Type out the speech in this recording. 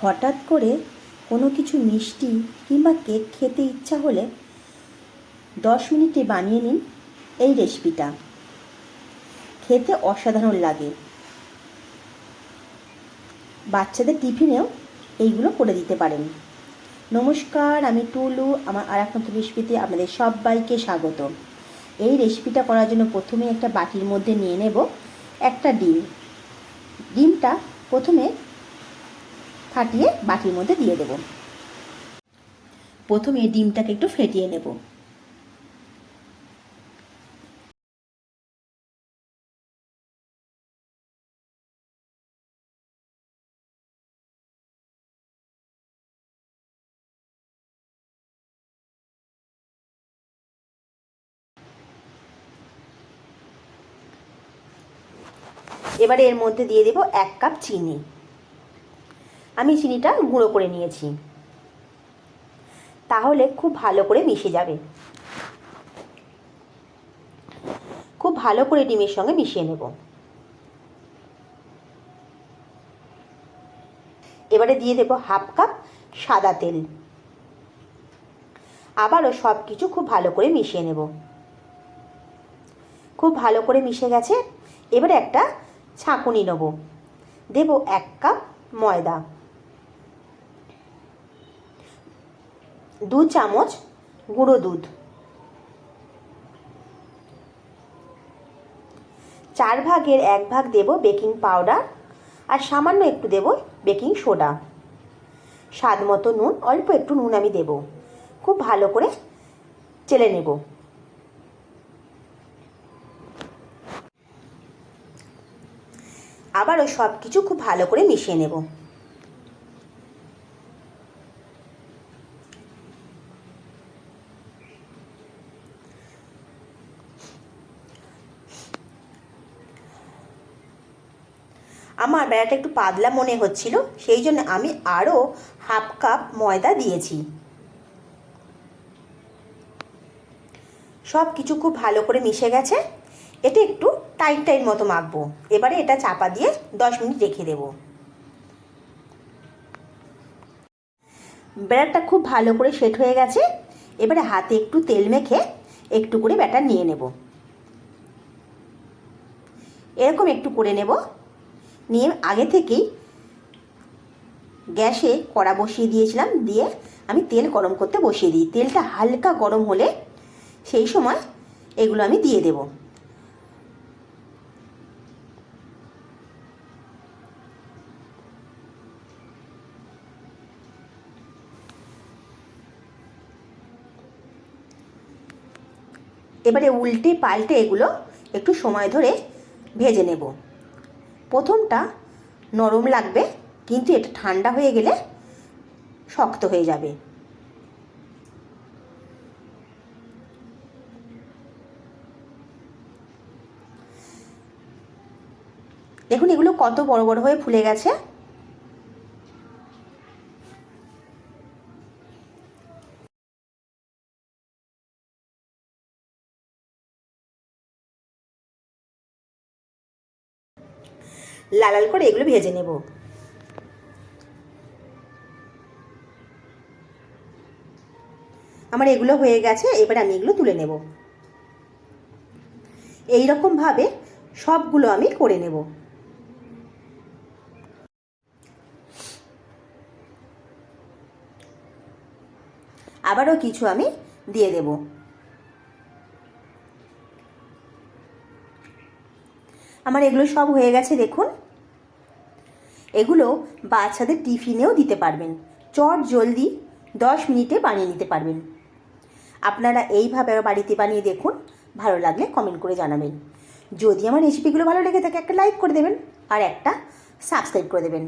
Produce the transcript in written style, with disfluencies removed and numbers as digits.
হঠাৎ করে কোনো কিছু মিষ্টি কিংবা কেক খেতে ইচ্ছা হলে 10 মিনিটে বানিয়ে নিন এই রেসিপিটা। খেতে অসাধারণ লাগে। বাচ্চাদের টিফিনেও এইগুলো করে দিতে পারেন। নমস্কার, আমি টুলু। আমার আর এক নতুন রেসিপিতে আপনাদের সবাইকে স্বাগত। এই রেসিপিটা করার জন্য প্রথমে একটা বাটির মধ্যে নিয়ে নেব একটা ডিম। ডিমটা প্রথমে ফাটিয়ে বাটির মধ্যে দিয়ে দেব। প্রথমে ডিমটাকে একটু ফেটিয়ে নেব। এবারে এর মধ্যে দিয়ে দেব 1 কাপ চিনি। আমি চিনিটা গুঁড়ো করে নিয়েছি, তাহলে খুব ভালো করে মিশে যাবে। খুব ভালো করে ডিমের সঙ্গে মিশিয়ে নেব। এবারে দিয়ে দেব 1/2 কাপ সাদা তেল। আবারও সব কিছু খুব ভালো করে মিশিয়ে নেব। খুব ভালো করে মিশে গেছে। এবারে একটা ছাঁকুনি নেব। দেব 1 কাপ ময়দা, 2 চামচ গুঁড়ো দুধ, 4 ভাগের 1 ভাগ দেব বেকিং পাউডার, আর সামান্য একটু দেব বেকিং সোডা, স্বাদ মতো নুন, অল্প একটু নুন আমি দেব। খুব ভালো করে চেলে নেব। আবারও সব কিছু খুব ভালো করে মিশিয়ে নেব। আমার ব্যাটারটা একটু পাতলা মনে হচ্ছিল, সেই জন্য আমি আরও 1/2 কাপ ময়দা দিয়েছি। সব কিছু খুব ভালো করে মিশে গেছে। এটা একটু টাইট টাইট মতো মাখবো। এবারে এটা চাপা দিয়ে 10 মিনিট রেখে দেব। ব্যাটারটা খুব ভালো করে সেট হয়ে গেছে। এবারে হাতে একটু তেল মেখে একটু করে ব্যাটার নিয়ে নেব। এরকম একটু করে নেব। নিয়ে আগে থেকেই গ্যাসে কড়া বসিয়ে দিয়েছিলাম, দিয়ে আমি তেল গরম করতে বসিয়ে দিই। তেলটা হালকা গরম হলে সেই সময় এগুলো আমি দিয়ে দেব। এবারে উল্টে পাল্টে এগুলো একটু সময় ধরে ভেজে নেব। প্রথমটা নরম লাগবে, কিন্তু এটা ঠান্ডা হয়ে গেলে শক্ত হয়ে যাবে। দেখুন এগুলো কত বড় বড় হয়ে ফুলে গেছে। লাল লাল করে এগুলো ভেজে নেব। আমার এগুলো হয়ে গেছে। এবার আমি এগুলো তুলে নেব। এই রকম ভাবে সবগুলো আমি করে নেব। আবারও কিছু আমি দিয়ে দেব। আমার এগুলো সব হয়ে গেছে। দেখুন এগুলো বাচ্চাদের টিফিনেও দিতে পারবেন। চট জলদি 10 মিনিটে বানিয়ে নিতে পারবেন। আপনারা এইভাবে বাড়িতে বানিয়ে দেখুন। ভালো লাগলে কমেন্ট করে জানাবেন। যদি আমার রেসিপিগুলো ভালো লেগে থাকে একটা লাইক করে দেবেন আর একটা সাবস্ক্রাইব করে দেবেন।